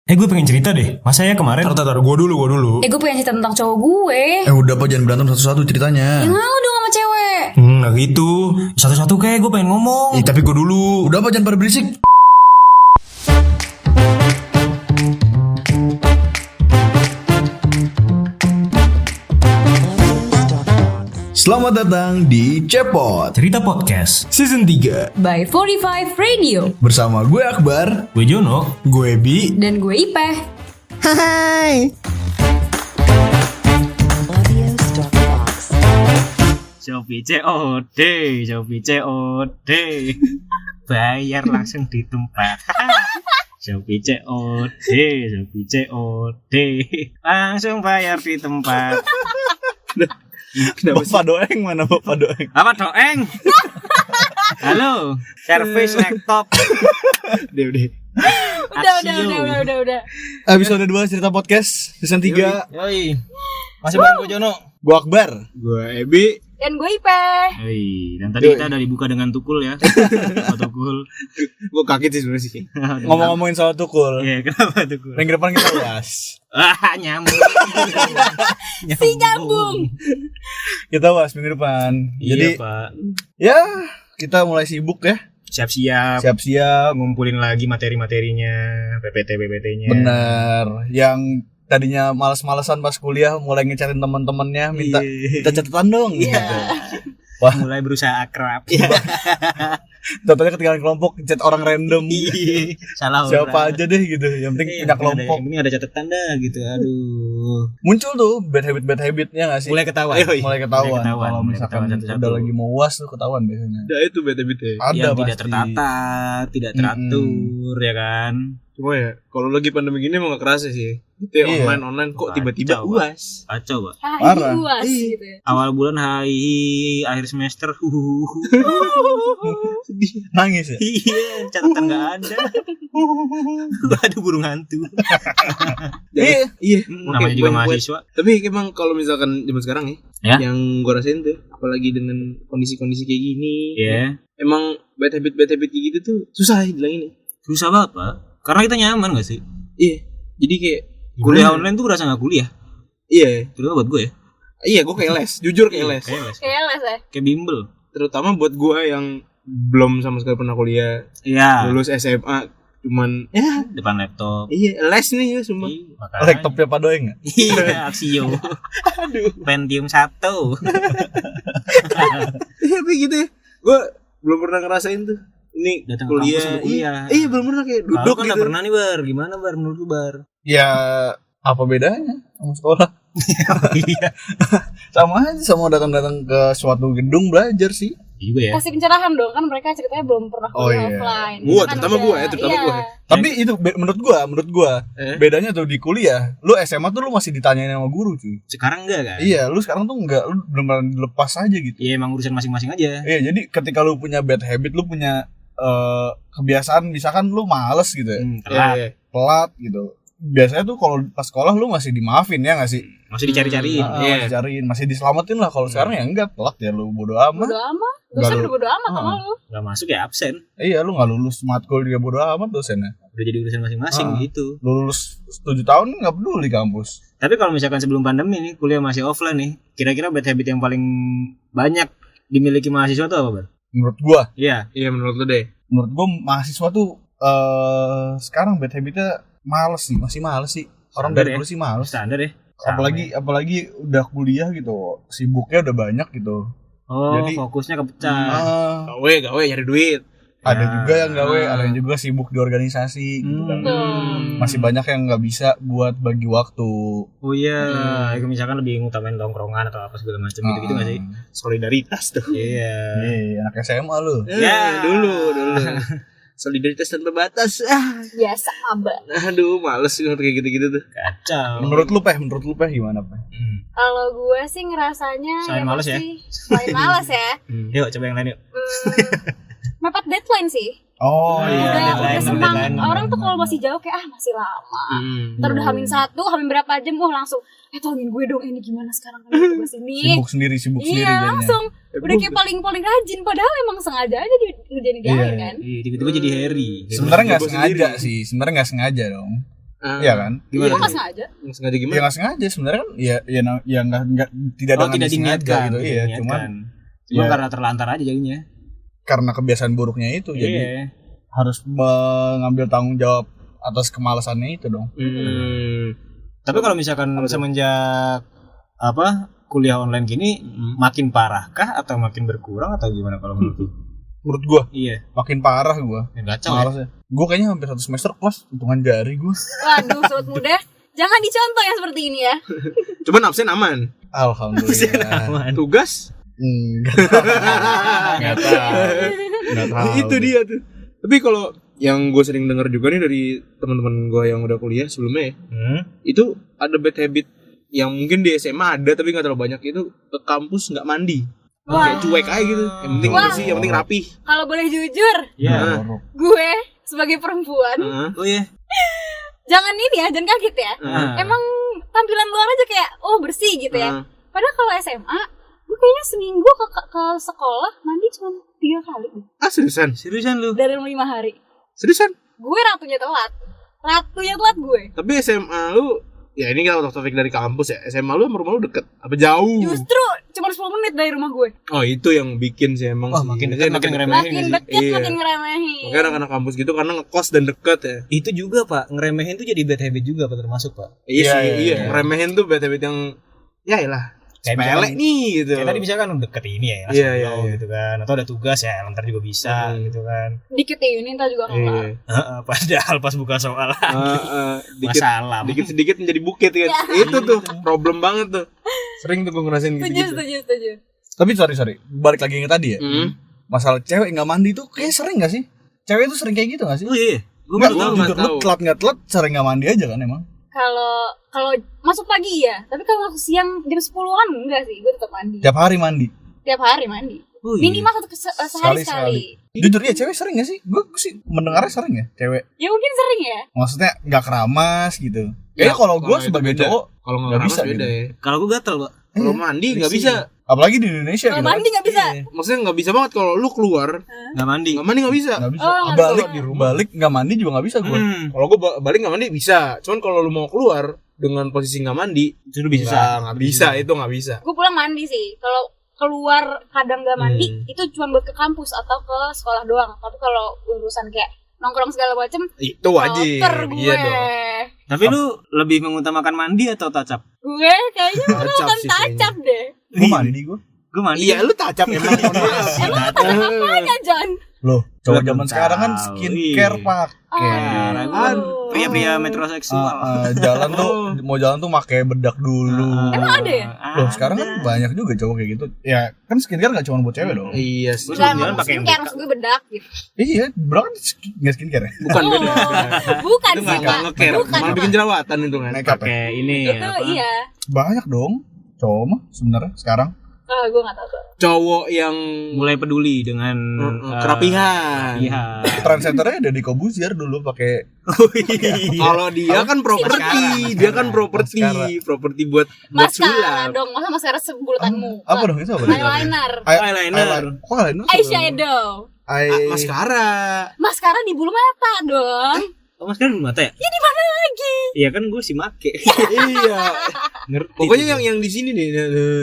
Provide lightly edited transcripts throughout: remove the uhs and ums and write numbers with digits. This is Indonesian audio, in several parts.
Gue pengen cerita deh. Masa ya kemarin Tar, gue dulu. Gue pengen cerita tentang cowok gue. Udah apa, jangan berantem satu-satu ceritanya. Yang mau dong sama cewek. Nggak gitu. Satu-satu kayak gue pengen ngomong. Tapi gue dulu. Udah apa, jangan pada berisik. Selamat datang di Cepot Cerita Podcast Season 3 By 45 Radio. bersama gue Akbar, Gue Jono. gue Bi. Dan gue Ipeh. Hai. Shopee COD bayar langsung di tempat. Shopee COD langsung bayar di tempat. Bapak Doeng mana Bapak Doeng? Apa doeng? Halo, service laptop. Udah. Udah. Episode 2 Cerita Podcast Season 3. Yoi. Masih bareng gue Jono. Gue Akbar, gue Ebi. Dan gue Ipeh. Yoi. Dan tadi kita udah dibuka dengan tukul ya. Tukul. Gue kaget sih sebenarnya sih. Ngomong-ngomongin soal tukul. Iya, kenapa tukul? Minggu depan kita uas. Nyambung. Si nyambung. Kita uas minggu depan. Jadi Iya, Pak. ya kita mulai sibuk ya. Siap-siap ngumpulin lagi materi-materinya, PPT-nya. Bener. Yang tadinya malas-malasan pas kuliah mulai ngecariin teman-temannya minta catatan dong. Iya. Gitu. Wah, Mulai berusaha akrab. totalnya ketinggalan kelompok, chat orang random. Salah Siapa aja deh gitu. Yang penting punya kelompok. Yang penting ada catatan dah gitu. Aduh. Muncul tuh bad habit-nya enggak sih? Mulai ketahuan. Mulai ketahuan. Kalau mulai misalkan ketahuan satu-satu. udah lagi mau UAS tuh ketahuan biasanya. Ya itu bete-bete. Ada Yang pasti. tidak tertata, tidak teratur ya kan. Cuma ya kalau lagi pandemi gini emang gak kerasa sih. Itu ya Iya. online kok tiba-tiba Kacau, UAS. Kacau, Pak. Parah. Luas gitu ya. Awal bulan hai, akhir semester. Nangis ya? Iya, catatan enggak ada. Aduh, burung hantu. Iya. Namanya juga mahasiswa. Tapi emang kalau misalkan zaman sekarang Ya. yang gua rasain tuh apalagi dengan kondisi-kondisi kayak gini. Iya. Emang bad habit kayak gitu tuh susah bilangin. Susah banget, Pak. Karena kita nyaman gak sih? Iya. Jadi kayak Kuliah online tuh berasa gak kuliah. Iya. Terutama buat gue ya. Iya, gua kayak les, jujur kayak les. Kayak les. Kayak les ya. Kayak bimbel. Terutama buat gua yang belum sama sekali pernah kuliah, Iya. lulus SMA cuman ya Depan laptop. iya les nih ya semua. Makanya. Laptopnya Pak Doeng enggak? Iya, Axio. Aduh. Pentium 1. Iya begitu ya. Gua belum pernah ngerasain tuh. Ini Datang ke kuliah. kampus untuk kuliah. Iya, belum pernah kayak Duduk duduk kan gitu. udah pernah nih, Bar. Gimana, Bar? Menurut lu, Bar? Ya apa bedanya sama sekolah? Iya. Sama aja, sama datang-datang ke suatu gedung belajar sih. Juga ya. Kasih pencerahan dong, kan mereka ceritanya belum pernah Oh, kuliah iya. offline. Gua, Kan terutama udah- gua ya, terutama iya. gua. Tapi itu menurut gua Eh? bedanya tuh di kuliah. Lu SMA tuh lu masih ditanyain sama guru cuy. Sekarang enggak kan? Iya, lu sekarang tuh enggak, lu benar-benar dilepas aja gitu. Iya, emang urusan masing-masing aja. Iya, jadi ketika lu punya bad habit, lu punya kebiasaan misalkan lu males gitu ya, Telat. Iya. telat gitu. Biasanya tuh kalau pas sekolah lu masih dimaafin ya nggak sih? Masih dicari-cariin. Iya. Masih cariin, masih diselamatin lah. Kalau sekarang ya enggak, telat ya lu bodo amat. Bodo amat. Nggak Dosen lu- udah bodo amat sama lu. Enggak masuk ya absen. Iya, lu nggak lulus matkul dia bodo amat dosennya. Udah jadi urusan masing-masing gitu. Lu lulus 7 tahun nggak peduli kampus. Tapi kalau misalkan sebelum pandemi nih, kuliah masih offline nih, kira-kira bad habit yang paling banyak dimiliki mahasiswa tuh apa, Bar? Menurut gua, Iya. Iya menurut lu deh. menurut gua mahasiswa tuh sekarang bad habitnya males sih, masih males sih. Orang Standar dari ya? dulu sih males. Standar ya. Sama Apalagi udah kuliah gitu, sibuknya udah banyak gitu. Oh, Jadi- fokusnya kepecah. Gawe nyari duit. Ada Ya. juga yang gawe, ada yang juga sibuk di organisasi gitu kan. Masih banyak yang nggak bisa buat bagi waktu. Oh iya, kayak misalkan lebih ngutamain tongkrongan atau apa segala macam gitu-gitu nggak sih? Solidaritas tuh. Iya. Anak SMA lu. Ya. Dulu. Solidaritas tanpa batas. Biasa abah. Aduh, males sih kayak gitu-gitu tuh. Kacau. Menurut lu Peh gimana Peh? Kalau gue sih ngerasanya Selain males ya? Selain males ya. Yuk coba yang lain yuk. Mepet deadline sih. Oh Iya, udah deadline, semangat. deadline. Orang tuh kalau masih jauh kayak masih lama. Ntar udah hamin 1, hamin berapa jam langsung tolongin gue dong ini gimana sekarang kan tugas ini. Sibuk sendiri Iya jadinya. langsung udah kayak paling rajin padahal emang sengaja aja ngerjain di akhir kan. Iya, tiba-tiba jadi Harry. Sebenarnya nggak Coba sengaja sendiri. sih, sebenarnya nggak sengaja dong. Iya kan? Iya nggak sengaja. Nggak sengaja Ya gimana? nggak sengaja sebenarnya kan ya nggak tidak dengan tidak disengaja diniatkan gitu. Iya, diniatkan. cuman Cuma ya, karena terlantar aja jadinya. karena kebiasaan buruknya itu jadi Iya. harus mengambil tanggung jawab atas kemalasannya itu dong. Tapi kalau misalkan semenjak kuliah online gini makin parah kah atau makin berkurang atau gimana kalau menurut lu? Menurut gua Iya. makin parah gua. Ya, gacau ya. Malasnya. Gua kayaknya hampir 1 semester kelas hitungan jari gua. Waduh, sobat muda, jangan dicontoh yang seperti ini ya. Cuman absen aman. Alhamdulillah. Tugas Enggak tahu. Enggak tahu. itu dia tuh. Tapi kalau yang gue sering dengar juga nih dari teman-teman gue yang udah kuliah sebelumnya ya, itu ada bad habit yang mungkin di SMA ada tapi nggak terlalu banyak, itu ke kampus nggak mandi. Kayak cuek aja gitu. Yang penting Wah. bersih, yang penting rapi. Kalau boleh jujur, Iya. gue sebagai perempuan, Oh iya. jangan ini ya, jangan kaget ya. Emang tampilan luar aja kayak bersih gitu ya. Padahal kalau SMA, gue kayaknya seminggu ke sekolah mandi cuma 3 kali Ah seriusan? Seriusan lu? dari 5 hari. Seriusan? Gue ratunya telat gue. Tapi SMA lu, ya ini kan topik dari kampus ya. SMA lu sama rumah lu deket? Apa jauh? Justru cuma 10 menit dari rumah gue. Oh itu yang bikin sih emang Wah, sih. makin dekat, makin ngeremehin Makin nggak sih? deket Iya. makin ngeremehin. Makanya anak-anak kampus gitu karena ngekos dan deket ya. Itu juga Pak, ngeremehin tuh jadi bad habit juga Pak, termasuk Pak. Iya, Iya, iya. iya. Remehin tuh bad habit yang ya elah. Kayak Sepele misalkan- nih gitu. Kayak tadi misalkan deket ini ya, Iya, iya, iya, gitu kan. Atau ada tugas ya, ntar juga bisa gitu kan. Dikit ini ntar juga kelar. Iya. Padahal pas buka soal Dikit masalah. sedikit menjadi bukit kan. Itu tuh problem banget tuh. Sering tuh gue ngerasain gitu. Setuju. Tapi sorry. Balik lagi yang tadi ya. Masalah cewek nggak mandi tuh kayak sering nggak sih? Cewek tuh sering kayak gitu nggak sih? Oh iya. Gue Nggak, baru tahu. nggak jujur, lu tahu. telat nggak telat sering nggak mandi aja kan emang. Kalau masuk pagi ya, tapi kalau masuk siang jam 10-an enggak sih, gue tetap mandi. Tiap hari mandi. Tiap hari mandi. Oh, iya. Minimal sehari sekali. Jujur ya cewek sering gak sih? Gue sih mendengarnya sering ya cewek. Ya mungkin sering ya. Maksudnya nggak keramas gitu. Ya, Kayaknya kalau gue kalau itu sebagai beda. cowok Kalau nggak nggak bisa bisa beda gitu. ya. Kalau gue gatel Pak. Kalau mandi nggak bisa. apalagi di Indonesia Kalau gitu. mandi nggak bisa. Maksudnya nggak bisa banget kalau lu keluar Nggak mandi. nggak mandi nggak bisa. Nggak bisa. Oh, nggak Balik bisa. di rumah. Balik nggak mandi juga nggak bisa gue. Kalau gue balik nggak mandi bisa. Cuman kalau lu mau keluar dengan posisi nggak mandi Itu lu bisa. nggak bisa, itu nggak bisa. Gue pulang mandi sih. Kalau keluar kadang nggak mandi, itu cuma buat ke kampus atau ke sekolah doang. Tapi kalau urusan kayak nongkrong segala macem, Itu wajib. kotor gue. Iya dong. Tapi lu lebih mengutamakan mandi atau tacap? Gue kayaknya Tacap akan sih tacap deh. Gue mandi gue. Gue mandi. Iya lu tacap emang. Emang tacap apanya, John? Loh, cowok Belum zaman sekarang kan tahu. skincare Iya. pakai. Sekarang kan pria-pria metroseksual. Jalan tuh mau jalan tuh pakai bedak dulu. Emang ada ya? Loh, sekarang kan banyak juga cowok kayak gitu. Ya, kan skincare enggak cuma buat cewek dong. Iya sih. Lu Enggak, jalan emang pakai skincare, maksud gue bedak gitu. Iya, bedak kan nggak skincare ya. Bukan beda. Bukan Itu sih, nggak Pak. nge-care. Bukan, Malah bikin jerawatan itu kan. Makeup ya. Pakai ini Itu apa? iya. Banyak dong cowok mah sebenarnya sekarang. Gue gak tahu tuh. Cowok yang Mulai peduli dengan kerapihan. Iya. Trendsetternya ada di Kobuzier dulu pakai Kalau dia kan properti, dia kan properti, Maskara. properti buat Maskara sulap. dong, masa maskara sebulutan muka. apa dong itu apa? Eyeliner, Eyeliner. Oh, eyeliner. eyeshadow. Maskara. Maskara di bulu mata dong. Oh, mas kan mata ya? Ya di mana lagi? Iya kan gue si make. Iya. Ngerti. Pokoknya yang di sini nih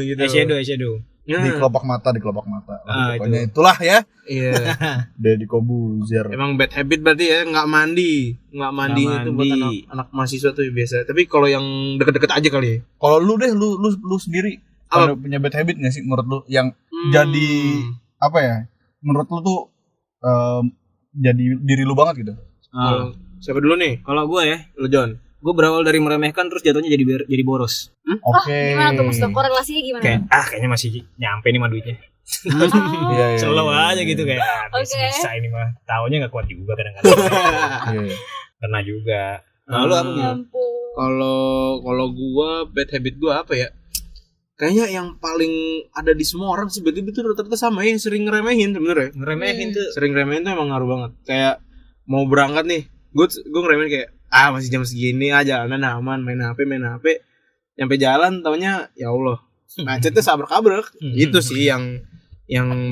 gitu. eyeshadow. Di Nah, kelopak mata. Pokoknya itu. itulah ya. iya. Udah di Kobuzier. Emang bad habit berarti ya, nggak mandi itu buat mandi. anak mahasiswa tuh biasa. Tapi kalau yang deket-deket aja kali ya. Kalau lu deh, lu sendiri Apa? punya bad habit nggak sih menurut lu yang jadi apa ya? Menurut lu tuh jadi diri lu banget gitu. Kalau siapa dulu nih? Kalau gue ya, Lu John. gue berawal dari meremehkan terus jatuhnya jadi boros. Oke. Gimana tuh maksudnya korelasinya gimana? Kayak kayaknya masih nyampe nih mah duitnya. Iya, iya, Slow iya, aja iya, gitu iya. kayak Oke. bisa ini mah. Taunya nggak kuat juga kadang-kadang. Iya. Kena juga. Nah, lu apa Ya nih? ampun. Kalau gua bad habit gua apa ya? Kayaknya yang paling ada di semua orang sih betul-betul rata-rata sama ya, sering ngeremehin sebenarnya. Ngeremehin tuh. Sering ngeremehin tuh emang ngaruh banget. Kayak mau berangkat nih, gua ngeremehin kayak masih jam segini aja jalanan aman, main HP. Nyampe jalan taunya ya Allah. Macetnya sabrek-abrek. Itu sih yang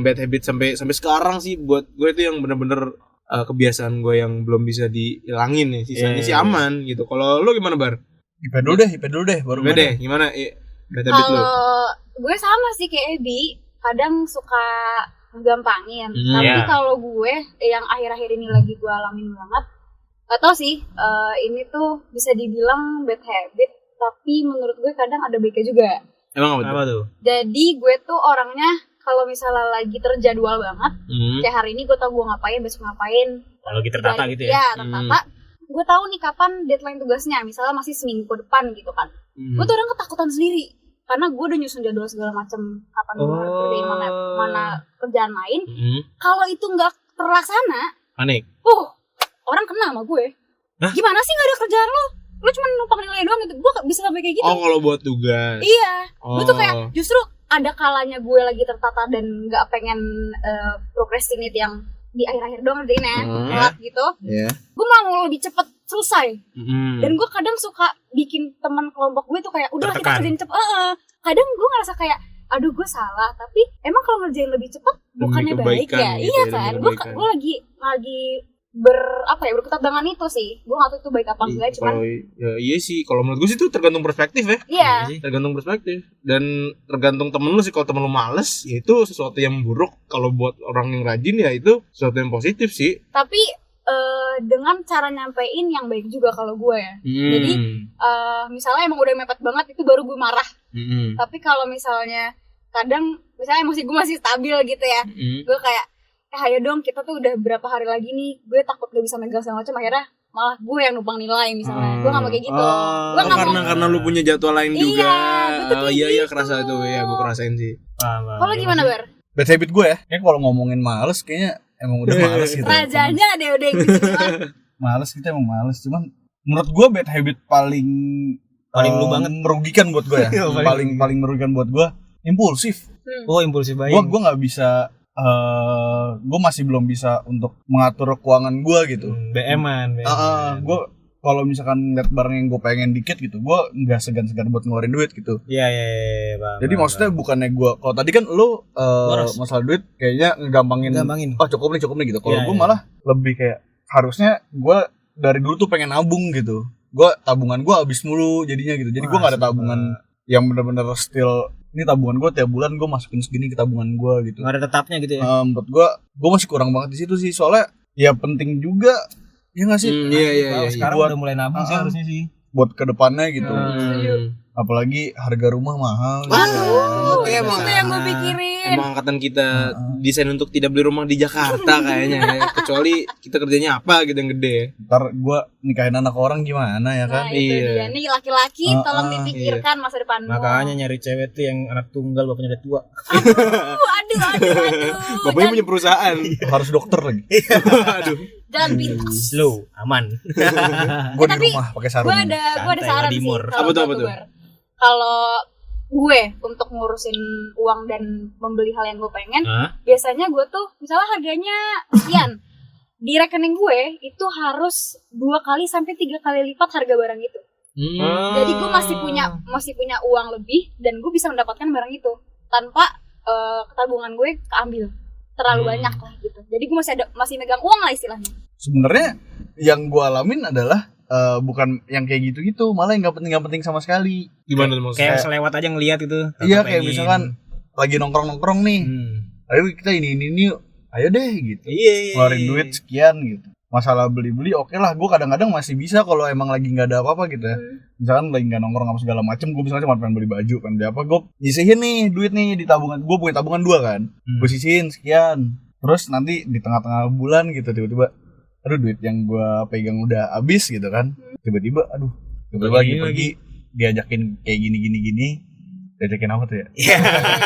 bad habit sampai sekarang sih buat gue itu yang bener-bener kebiasaan gue yang belum bisa dihilangin nih, sisanya sih aman gitu. Kalau lu gimana Bar? IP dulu deh baru Gue deh, gimana bad habit lu? Kalau gue sama sih kayak Ebi, kadang suka gampangin. Tapi Iya. kalau gue yang akhir-akhir ini lagi gue alamin banget, gak tau sih, ini tuh bisa dibilang bad habit, tapi menurut gue kadang ada baiknya juga. Emang apa tuh? Apa tuh? Jadi gue tuh orangnya kalau misalnya lagi terjadwal banget, kayak hari ini gue tau gue ngapain, besok ngapain. Kalau lagi tertata gitu ya. Iya, tertata. Gue tahu nih kapan deadline tugasnya, misalnya masih seminggu ke depan gitu kan. Gue tuh orang ketakutan sendiri, karena gue udah nyusun jadwal segala macam kapan gue harus kerjain mana kerjaan lain. Kalau itu nggak terlaksana, Panik. orang kena sama gue. Hah? Gimana sih nggak ada kerjaan lo? Lo cuma numpang nilai doang gitu. Gue bisa sampai kayak gitu. Oh, kalau buat tugas. Iya, gue tuh Oh. kayak justru ada kalanya gue lagi tertata dan nggak pengen procrastinate yang di akhir-akhir doang ngerjainnya, telat gitu. Iya. Gue mau lebih cepet selesai. Mm. Dan gue kadang suka bikin teman kelompok gue tuh kayak udah kita Tertekan. kerjain cepet. Kadang gue ngerasa kayak aduh gue salah, tapi emang kalau ngerjain lebih cepet Demi bukannya baik kebaikan ya? gitu Iya ya, demi kan? kebaikan. Gue lagi berkutat dengan itu sih. Gue nggak tahu itu baik apa enggak, cuman Kalau iya sih, kalau menurut gue sih itu tergantung perspektif ya. iya. Tergantung perspektif dan tergantung temen lu sih. Kalau temen lu males, ya itu sesuatu yang buruk. Kalau buat orang yang rajin ya itu sesuatu yang positif sih. Tapi dengan cara nyampein yang baik juga kalau gue ya. Jadi misalnya emang udah mepet banget itu baru gue marah. Tapi kalau misalnya kadang misalnya emosi gue masih stabil gitu ya, gue kayak ayo dong kita tuh udah berapa hari lagi nih, gue takut gak bisa megang segala macam, akhirnya malah gue yang numpang nilai misalnya. Gue gak mau kayak gitu. Gue nggak mau. karena lu punya jadwal lain Iya, juga. gue tuh kayak Iya gitu. kerasa itu ya, gue kerasain sih. Kalau gimana Bar? Bad habit gue ya. Kayaknya kalau ngomongin males kayaknya emang udah males gitu. Rajanya ada udah gitu. Males kita emang males. Cuman menurut gue bad habit paling Lu banget. merugikan buat gue ya. paling merugikan buat gue impulsif. Oh, impulsif buying. Gue nggak bisa. Gue masih belum bisa untuk mengatur keuangan gue gitu. BM-an. Gue kalau misalkan lihat barang yang gue pengen dikit gitu, gue nggak segan-segan buat ngeluarin duit gitu. Iya, paham. Jadi maksudnya bukannya gue, kalau tadi kan lu Boros. masalah duit kayaknya ngegampangin. Oh cukup nih gitu. Kalau Iya, gue iya. malah lebih kayak harusnya gue dari dulu tuh pengen nabung gitu. Gue tabungan gue habis mulu jadinya gitu. Jadi gue nggak ada tabungan yang benar-benar still. Ini tabungan gue tiap bulan gue masukin segini ke tabungan gue gitu. Nggak ada tetapnya gitu ya. Menurut gue masih kurang banget di situ sih, soalnya ya penting juga ya nggak sih. Iya. Sekarang buat- udah mulai nabung sih harusnya sih. buat kedepannya gitu. Setuju. Apalagi harga rumah mahal. Aduh, Iya, itu emang. yang gue pikirin. Emang angkatan kita desain untuk tidak beli rumah di Jakarta kayaknya ya. Kecuali kita kerjanya apa gitu yang gede. Ntar gue nikahin anak orang gimana ya kan? Nah itu Iya. dia nih laki-laki tolong dipikirkan masa depan. Makanya nyari cewek tuh yang anak tunggal bapaknya udah tua. Aduh. Bapaknya punya perusahaan. Harus dokter lagi. Aduh. Jalan pintas. Slow, aman. Gue di tapi rumah pakai sarung. Gue ada Santai, saran sih. Wadimor. kalau Apa tuh, buat apa tuh? Bar. Kalau gue untuk ngurusin uang dan membeli hal yang gue pengen, Hah? biasanya gue tuh misalnya harganya sekian, di rekening gue itu harus 2 kali sampai 3 kali lipat harga barang itu. Jadi gue masih punya uang lebih dan gue bisa mendapatkan barang itu tanpa tabungan gue keambil terlalu banyak lah gitu. Jadi gue masih megang uang lah istilahnya. Sebenarnya yang gue alamin adalah bukan yang kayak gitu-gitu, malah yang nggak penting sama sekali. Gimana tuh maksudnya? Kayak selewat aja ngeliat gitu. Iya tetap kayak pengen. misalkan lagi nongkrong nih, ayo kita ini yuk, ayo deh gitu. Iya. Ngeluarin duit sekian gitu. Masalah beli-beli oke lah, gue kadang-kadang masih bisa kalau emang lagi nggak ada apa-apa gitu ya. Misalkan lagi nggak nongkrong apa segala macem, gue misalnya cuma pengen beli baju kan, beli apa, gue nyisihin nih duit nih di tabungan. Gue punya tabungan 2 kan, gue sisihin sekian. Terus nanti di tengah-tengah bulan gitu tiba-tiba, aduh duit yang gue pegang udah habis gitu kan. Tiba-tiba, lagi pergi diajakin kayak gini. Diajakin apa tuh ya?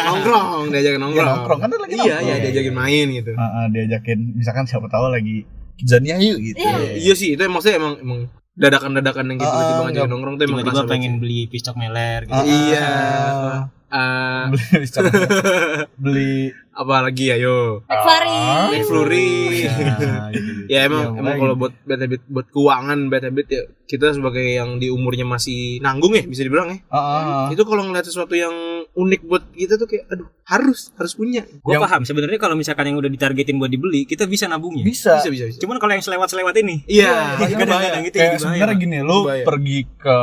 Nongkrong, diajakin nongkrong. Iya, nongkrong kan lagi nongkrong. Iya, diajakin main gitu. Diajakin, misalkan siapa tahu lagi Kidzania yuk gitu. Iya sih, itu maksudnya emang dadakan-dadakan yang gitu tiba-tiba ngajakin nongkrong tuh emang Tiba-tiba kerasa pengen banget beli pistok meler gitu. sih. Iya. Beli Apa lagi ya, yo? McFlurry. McFlurry. Nah, gitu. Ya emang Yang emang lain. kalau buat bad habit, buat keuangan bad habit ya, kita sebagai yang di umurnya masih nanggung ya bisa dibilang ya. Itu kalau ngeliat sesuatu yang unik buat kita tuh kayak aduh harus punya. Gue paham sebenarnya kalau misalkan yang udah ditargetin buat dibeli, kita bisa nabungnya. Bisa. Bisa. Cuman kalau yang selewat-selewat ini, Iya, kadang-kadang itu Kayak yang bahaya. sebenarnya gini, lu Bahaya. pergi ke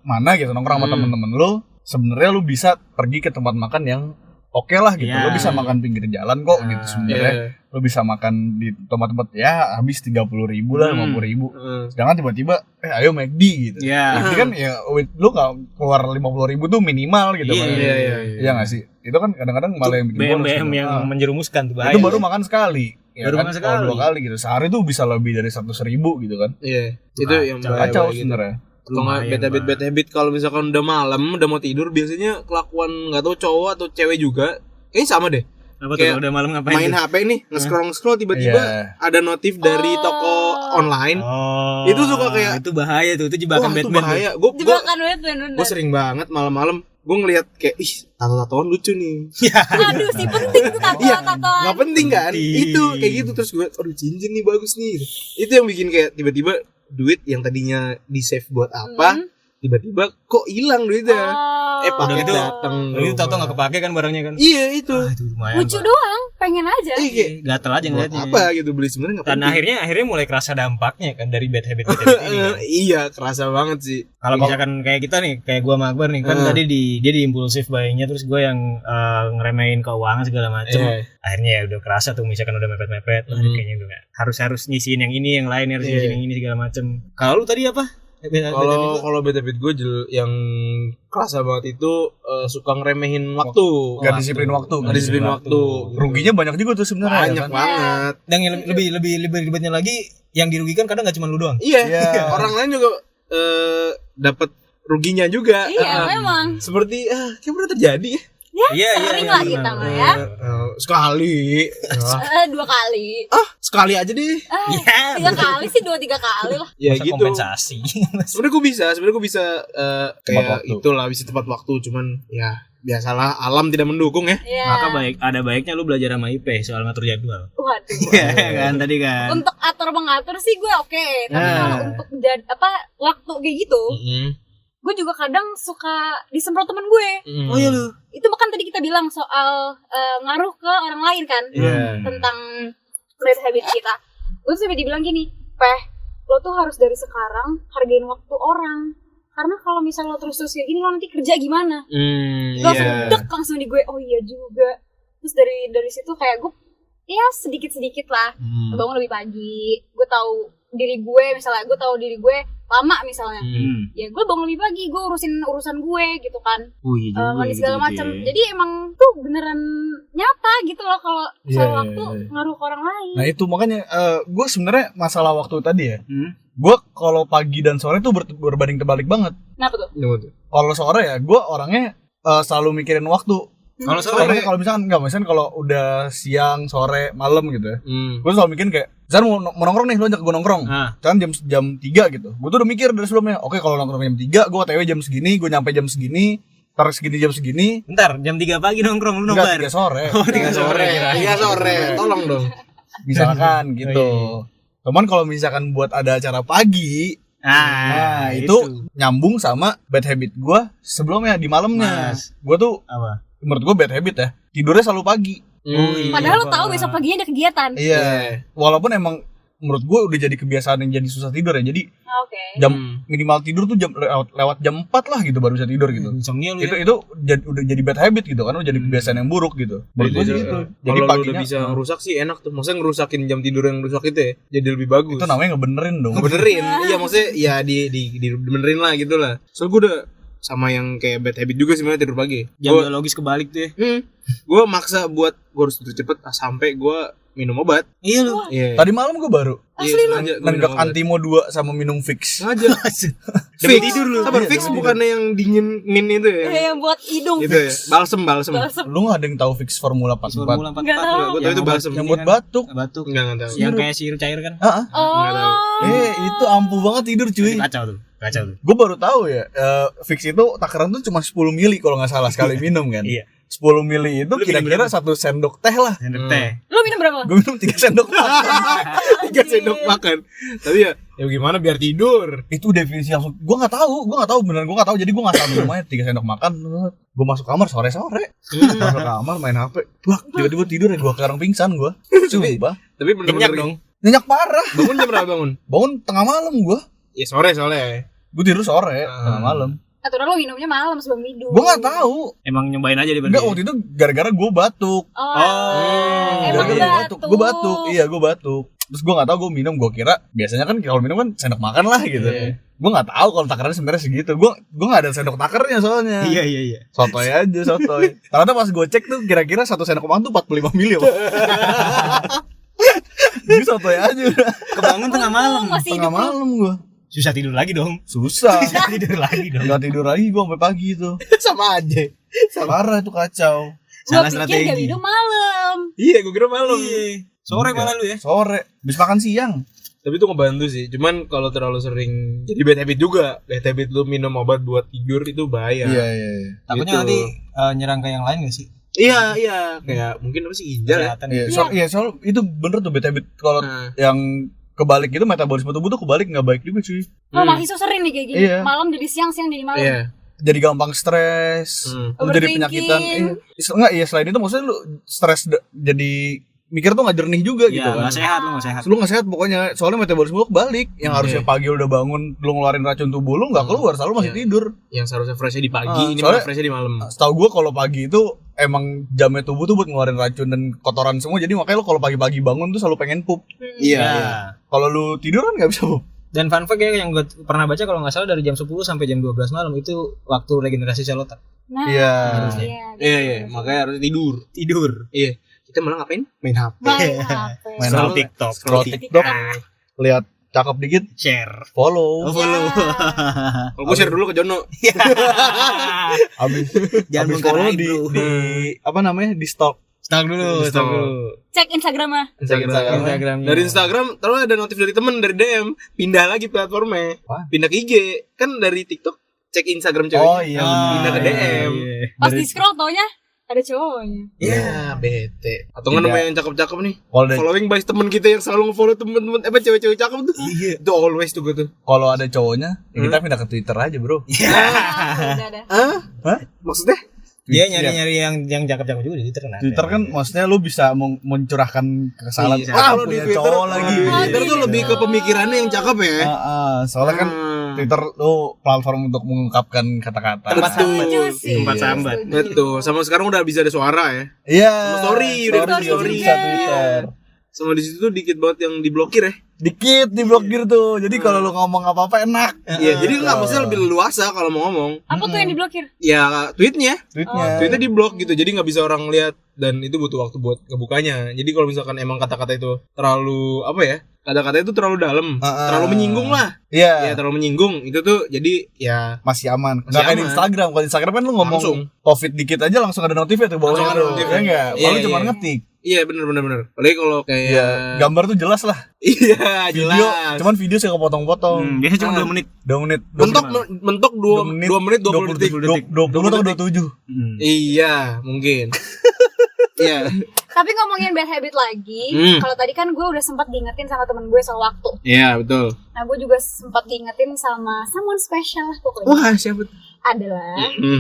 mana gitu nongkrong sama temen-temen lu, sebenarnya lu bisa pergi ke tempat makan yang oke lah gitu. Iya. Lu bisa makan pinggir jalan kok gitu sebenarnya. Iya. Lu bisa makan di tempat-tempat ya habis 30.000 lah, 50.000. Sedangkan tiba-tiba ayo McD gitu. Iya. Itu kan ya lu nggak keluar 50.000 tuh minimal gitu kan. Iya nggak sih? Itu kan kadang-kadang malah yang bikin boros BM gitu. yang menjerumuskan tuh bahaya. Itu baru makan sekali. Ya Baru kan? makan Kalau sekali. 2 kali gitu. Sehari tuh bisa lebih dari 100.000 gitu kan. Iya, itu yang Kacau bahaya gitu. sebenarnya. Kalau nggak bad habit kalau misalkan udah malam udah mau tidur biasanya kelakuan nggak tahu cowok atau cewek juga kayaknya sama deh. Apa tuh Kayak udah malam ngapain? Main tuh? HP nih nge-scroll tiba-tiba Iya. ada notif dari toko online. Oh. Itu suka kayak itu bahaya tuh, itu jebakan wah itu Batman. bahaya. Jebakan Batman bener. Gue sering banget malam-malam gue ngelihat kayak ih tato-tatoan lucu nih. Aduh sih penting tuh tatoan. Nggak penting kan? Penting. Itu kayak gitu terus gue aduh cincin nih bagus nih. Itu yang bikin kayak tiba-tiba duit yang tadinya di save buat apa tiba-tiba kok hilang duitnya. Pakai gitu. datang. Itu tato enggak kepake kan barangnya kan. Iya itu. Itu lumayan. Lucu doang, pengen aja. Kayak Gatel aja buat ngeliatnya. apa gitu beli sebenarnya nggak Dan penting. akhirnya mulai kerasa dampaknya kan dari bad habit ini. kan. Iya kerasa banget sih. Kalau misalkan kayak kita nih, kayak gua sama Akbar nih, kan tadi dia di impulsif buying-nya, terus gua yang ngeremehin keuangan segala macem. Akhirnya ya udah kerasa tuh, misalkan udah mepet-mepet, kayaknya udah harus nyisihin yang ini, yang lain harus nyisihin yang ini segala macem. Kalau lu tadi apa? Kalau bad habit gue yang kerasa banget itu suka ngeremehin waktu. Gak disiplin waktu. Nggak disiplin waktu. Ruginya banyak juga tuh sebenarnya. Banyak ya kan? banget. Dan yang lebih ribetnya lagi, yang dirugikan kadang nggak cuma lu doang. Iya. Iya. Orang lain juga dapat ruginya juga. Iya memang. Seperti kayak pernah terjadi ya. Ya sering lah kita mah ya. Sekali. 2 kali. Sekali aja deh. 3 kali sih 2-3 kali lah. Ya Masa gitu. kompensasi. Sebenarnya gue bisa kayak waktu. itulah bisa tepat waktu cuman ya biasalah alam tidak mendukung ya. Iya. Maka ada baiknya lu belajar sama IP soal ngatur jadwal. Waduh. Iya kan tadi kan. Untuk mengatur sih gue oke. Tapi kalau untuk waktu kayak gitu, gue juga kadang suka disemprot temen gue. Oh iya lu. Itu bahkan tadi kita bilang soal ngaruh ke orang lain kan, tentang bad habit kita. Gue sampai dibilang gini, lo tuh harus dari sekarang hargain waktu orang. Karena kalau misalnya lo terus kayak gini, lo nanti kerja gimana? Langsung di gue, oh iya juga. Terus dari situ kayak gue, ya sedikit-sedikit lah, bangun lebih pagi. Gue tahu diri gue, misalnya gue tahu diri gue lama misalnya, ya gue bangun lebih pagi, gue urusan gue gitu kan, mandi segala macam. Jadi emang tuh beneran nyata gitu loh kalau soal waktu ngaruh ke orang lain. Nah itu makanya gue sebenarnya masalah waktu tadi ya. Gue kalau pagi dan sore tuh berbanding terbalik banget. Kenapa tuh? Kalau sore ya gue orangnya selalu mikirin waktu. Kalau Kalau misalkan kalau udah siang, sore, malam gitu ya, gue selalu mikirin kayak, misalkan mau nongkrong nih, lo ajak gue nongkrong, kan jam 3 gitu, gue tuh udah mikir dari sebelumnya, oke kalau nongkrong jam 3, gue OTW jam segini, gue nyampe jam segini, tar segini jam segini, bentar, jam 3 pagi nongkrong lu enggak, nobar. 3 sore, 3 sore, tolong dong. misalkan gitu. Cuman kalau misalkan buat ada acara pagi, nah itu nyambung sama bad habit gue sebelumnya di malamnya. Gue tuh apa? Menurut gue bad habit ya, tidurnya selalu pagi. Padahal lo tahu besok paginya ada kegiatan. Iya. Walaupun emang menurut gue udah jadi kebiasaan yang jadi susah tidur ya. Jadi Oke. jam minimal tidur tuh lewat jam 4 lah gitu baru bisa tidur gitu. Insomnia lu ya. Itu udah jadi bad habit gitu kan, udah jadi kebiasaan yang buruk gitu. Menurut gue sih gitu. Jadi Kalau lu paginya udah bisa ngerusak sih enak tuh. Maksudnya ngerusakin jam tidur yang rusak itu ya, jadi lebih bagus. itu namanya ngebenerin dong. Ngebenerin. Iya maksudnya ya dibenerin lah gitu lah. Soalnya gue udah sama yang kayak bad habit juga sebenarnya tidur pagi. Jam biologis kebalik tuh ya. Gue maksa buat gue harus tidur cepet sampai gue minum obat. Iya lu. Iya. Tadi malam gue baru Asli lu. nenggak Antimo 2 sama minum Fix. Sengaja. Fix tidur lu. Sabar, Fix bukannya yang dingin min itu ya. Yang buat hidung. Gitu ya. Balsem. Lu gak ada yang tahu Fix Formula 44? Formula 44. Nggak tahu. Gue tahu itu balsem. Yang buat batuk. Batuk. Enggak tahu. Yang kayak sirup cair kan? Enggak tahu. Itu ampuh banget tidur cuy. Kacau tuh. Gue baru tahu ya, Fix itu takaran tuh cuma 10 mili kalau nggak salah sekali minum kan. Iya. 10 mili itu kira-kira 1 sendok teh lah. Sendok teh. Lu minum berapa? Gue minum 3 sendok makan. 3 sendok makan. Tapi ya gimana biar tidur. Itu definisi langsung. Gue nggak tahu beneran gue nggak tahu. Jadi gue nggak tahu minumnya 3 sendok makan. Gue masuk kamar sore-sore. Masuk kamar main HP. Wah, tiba-tiba tidur ya gue sekarang pingsan gue. Sumpah. Tapi bener-bener dong. Nyenyak parah. Bangun jam berapa bangun? Bangun tengah malam gue. Ya sore soalnya. Gue tidur sore tengah malam. Aturan lu minumnya malam sebelum tidur. Gue nggak tahu. Emang nyobain aja di Enggak, waktu itu gara-gara gue batuk. Emang Gara-gara batuk. Gue batuk. Iya, gue batuk. Terus gue nggak tahu gue minum. Gue kira biasanya kan kalau minum kan sendok makan lah gitu. Gue nggak tahu kalau takarannya sebenarnya segitu. Gue nggak ada sendok takernya soalnya. Iya. Sotoy aja, sotoy. Ternyata pas gue cek tuh kira-kira 1 sendok makan tuh 45 mili. Gue sotoy aja udah. Kebangun tengah malam. Masih Tengah hidup lu. malam gue. Susah tidur lagi dong. Susah. Tidur lagi dong. Nggak tidur lagi gue sampai pagi itu. Sama aja. Parah itu kacau. Salah Gua pikir gak strategi. minum malam. Iya, gue kira malam. Sore malah lu ya. Sore. Habis makan siang. Tapi itu ngebantu sih. Cuman kalau terlalu sering jadi bad habit juga. Bad habit lu minum obat buat tidur itu bahaya. Iya. Takutnya Gitu. nanti nyerang ke yang lain gak sih? Iya. Kayak mungkin apa sih ginjal ya? Kesehatan. Iya, soal itu bener tuh bad habit kalau Nah. yang kebalik itu metabolisme tubuh tuh kebalik nggak baik juga cuy. Lo mahasiswa sering nih kayak gini. Iya. Malam jadi siang, siang jadi malam. Iya. Jadi gampang stres, lu jadi Overthinking. penyakitan. Enggak, iya selain itu maksudnya lu stres jadi mikir tuh nggak jernih juga gitu Iya, kan. nggak sehat lu nggak sehat. Lu nggak sehat pokoknya. Soalnya metabolisme lu kebalik. Yang harusnya pagi lu udah bangun, lu ngeluarin racun tubuh lu nggak keluar, selalu masih tidur. Yang seharusnya freshnya di pagi, ini soalnya- malah freshnya di malam. Setahu gua kalau pagi itu emang jamnya tubuh tuh buat ngeluarin racun dan kotoran semua. Jadi makanya lu kalau pagi-pagi bangun tuh selalu pengen pup. Iya. Kalau lu tidur kan nggak bisa pup. Dan fun fact ya yang gue pernah baca kalau nggak salah dari jam 10 sampai jam 12 malam itu waktu regenerasi sel otak. Nah, Iya. Iya. Makanya harus tidur. Tidur. Iya. Kita malah ngapain? Main HP. Main HP. Main Scroll HP. TikTok. Scroll TikTok. Lihat cakep dikit, Share. follow. Follow. Kalau gue share dulu ke Jono. Abis Jangan abis bongkar follow aib, di bro. apa namanya di stalk. Stop dulu. Cek Instagramnya. Instagramnya. Dari Instagram terus ada notif dari temen dari DM, pindah lagi platformnya. Wah. Pindah ke IG. Kan dari TikTok cek Instagram cewek. Oh iya. Pindah ke DM. Pas di scroll taunya ada cowoknya. Ya, bete. Atau nggak Tidak. namanya yang cakep-cakep nih. Kalau ada Following by temen kita yang selalu nge-follow temen-temen cewek-cewek cakep tuh. Iya. Itu always tuh gue tuh. kalau ada cowoknya, ya kita pindah ke Twitter aja, Bro. Udah ada. Hah? Maksudnya? Dia nyari-nyari yang cakep-cakep juga di Twitter kan. Twitter kan maksudnya lu bisa mencurahkan kekesalan. Iya. Ah, Kalau di punya Twitter cowok lagi. Di Twitter tuh lebih ke pemikirannya yang cakep ya. Soalnya kan Twitter lu platform untuk mengungkapkan kata-kata. Setuju sih. Tempat sambat. Setuju. Betul. Sama sekarang udah bisa ada suara ya. Iya. Sama story, udah ada story. bisa Twitter. Sama di situ tuh dikit banget yang diblokir ya. Dikit diblokir tuh. Jadi kalau lu ngomong apa-apa enak. Iya, jadi nggak maksudnya lebih leluasa kalau mau ngomong. Apa tuh yang diblokir? Ya tweetnya, Tweetnya. tweetnya diblok gitu. Jadi nggak bisa orang lihat dan itu butuh waktu buat ngebukanya. Jadi kalau misalkan emang kata-kata itu terlalu apa ya? Kata-kata itu terlalu dalam, terlalu menyinggung lah. Ya Iya. terlalu menyinggung. Itu tuh jadi ya Masih aman. Masih Nggak kayak di aman. Instagram. Kalau di Instagram kan lu ngomong Langsung. COVID dikit aja langsung ada notifnya tuh bawahnya Langsung ada tuh. notif. Ya enggak? Iya, Paling cuma iya. ngetik. iya bener. Apalagi kalau kayak Iya. Gambar tuh jelas lah. iya Video, jelas. cuman video sih kepotong-potong. Biasanya cuma 2 menit. 2 menit. mentok 2 menit 20 detik. 20 atau 27. Iya, mungkin. Iya. Tapi ngomongin bad habit lagi, kalau tadi kan gue udah sempat diingetin sama temen gue soal waktu. Iya, betul. Nah gue juga sempat diingetin sama someone special lah pokoknya. Wah, siapa tuh? Adalah,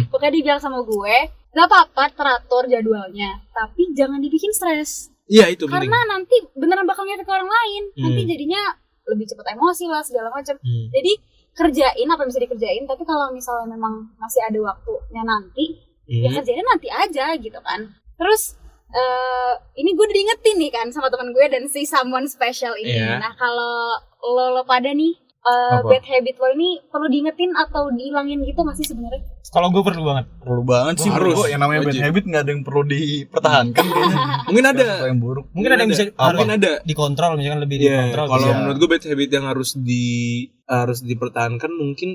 pokoknya dia bilang sama gue, gak apa-apa teratur jadwalnya, tapi jangan dibikin stres. Iya, itu penting. Karena nanti beneran bakal ngefek ke orang lain. Nanti jadinya lebih cepat emosi lah segala macam. Jadi kerjain apa yang bisa dikerjain, tapi kalau misalnya memang masih ada waktunya nanti, ya kerjainnya nanti aja gitu kan. Terus ini gue udah diingetin nih kan sama teman gue dan si someone special ini. Iya. Nah kalau lo pada nih bad habit lo ini perlu diingetin atau dihilangin gitu nggak sih sebenarnya? Kalau gue perlu banget. Perlu banget sih Harus. bro. Yang namanya bad Wajib. habit nggak ada yang perlu dipertahankan kayaknya. Mungkin ada. Sesuatu yang buruk. Mungkin ada yang bisa Mungkin ada. dikontrol, misalkan lebih Iya, dikontrol. kalau bisa. menurut gue bad habit yang harus dipertahankan mungkin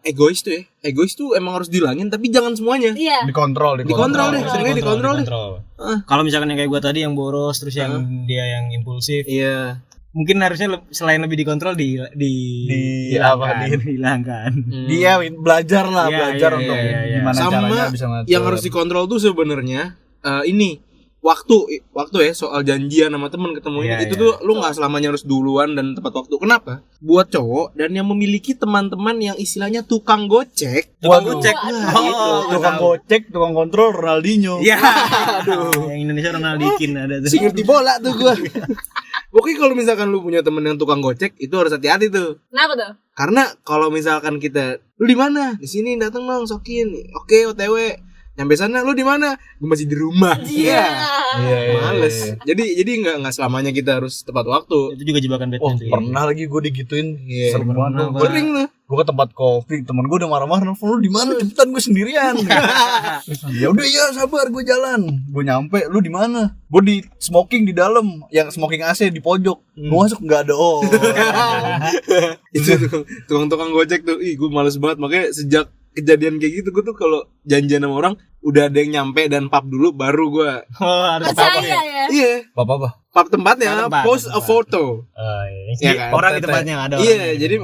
egois tuh ya. Egois tuh emang harus dihilangin tapi jangan semuanya. Iya. Dikontrol Dikontrol deh, seringnya dikontrol deh. Kalau misalkan yang kayak gue tadi yang boros terus yang dia yang impulsif, Iya. mungkin harusnya selain lebih dikontrol dihilangkan. Dia belajar lah, Iya, belajar iya, untuk iya, iya. gimana Sama caranya bisa ngatur. yang harus dikontrol tuh sebenarnya ini waktu ya, soal janjian sama temen ketemunya Iya, itu iya. tuh lu nggak selamanya harus duluan dan tepat waktu. Kenapa? Buat cowok dan yang memiliki teman-teman yang istilahnya tukang gocek. Waduh. Tukang tukang kontrol Ronaldinho. Ya, Aduh. Yang Indonesia Ronaldikin ada tuh. si ngerti bola tuh gua. Pokoknya kalau misalkan lu punya temen yang tukang gocek, itu harus hati-hati tuh. Kenapa tuh? Karena kalau misalkan kita, lu di mana? Di sini, datang dong, sokin. Oke, OTW. Nyampe sana, lu di mana? Gue masih di rumah. Iya. Males. Jadi nggak selamanya kita harus tepat waktu. Itu juga jebakan Oh, Batman sih. pernah lagi gue digituin. Iya. Sering banget. Pernah, Sering tuh. Gue ke tempat kopi, temen gue udah marah-marah, "Nelfon lu di mana? Cepetan gue sendirian." Ya udah ya, sabar gue jalan. Gue nyampe, "Lu di mana?" Gue di smoking di dalam, yang smoking AC di pojok. Gue masuk nggak ada. Oh. Itu tukang-tukang gocek tuh. Ih, gue males banget. Makanya sejak kejadian kayak gitu, gue tuh kalau janjian sama orang udah ada yang nyampe dan pap dulu baru gue. Oh, harus Percaya apa? ya. Iya, Apa-apa? pap tempatnya, Tempat, post a tempat. foto. Oh, iya. Iya kan? Orang di tempatnya nggak ada. Iya, orangnya. jadi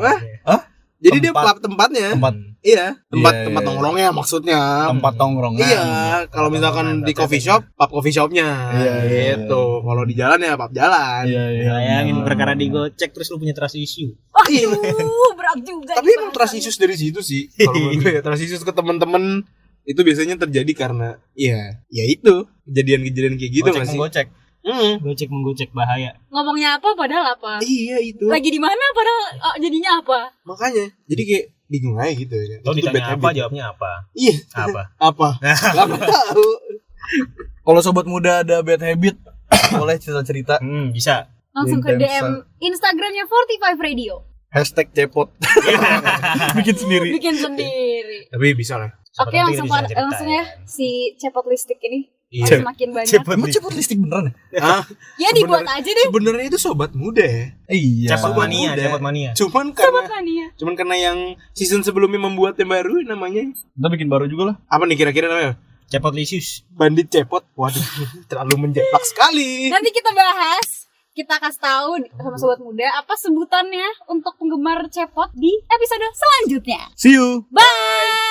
Hah? jadi dia Tempat. pap tempatnya. Tempat Iya, tempat Iya, tempat iya. nongkrongnya maksudnya. tempat tongkrongan. Iya, kalau misalkan di coffee shop, pub coffee shopnya. Iya, iya, Gitu. Kalau di jalan ya pub jalan. Iya, iya. Bayangin benar. perkara digocek terus lu punya trust issue. Waduh, berat juga. Tapi emang trust issues dari situ sih. Kalau menurut gue ya, trust issues ke teman-teman itu biasanya terjadi karena ya itu kejadian-kejadian kayak gitu nggak sih? Gocek. Gocek menggocek bahaya. Ngomongnya apa padahal apa? Iya itu. Lagi di mana padahal jadinya apa? Makanya jadi kayak bingung aja gitu ya. Lo Itu ditanya bad apa habit. jawabnya apa? Iya. Apa? Apa? Gak tahu. Kalau sobat muda ada bad habit, boleh cerita-cerita. Langsung Bisa. ke Intensa. DM Instagramnya 45 Radio. #cepot. Bikin sendiri. Bikin sendiri. Tapi bisa lah. Oke, langsung langsung ya si cepot listik ini Iya. semakin banyak. Emang cepot listik beneran ya? Ah, Ya dibuat aja deh. sebenarnya itu sobat muda ya. Iya. Cepot mania, muda. cepot mania. Cuman karena yang season sebelumnya membuat yang baru namanya. Kita bikin baru juga lah. Apa nih kira-kira namanya? Cepot lisius. Bandit cepot. Waduh, terlalu menjeplak sekali. Nanti kita bahas, kita kasih tahu sama sobat muda apa sebutannya untuk penggemar cepot di episode selanjutnya. See you. Bye.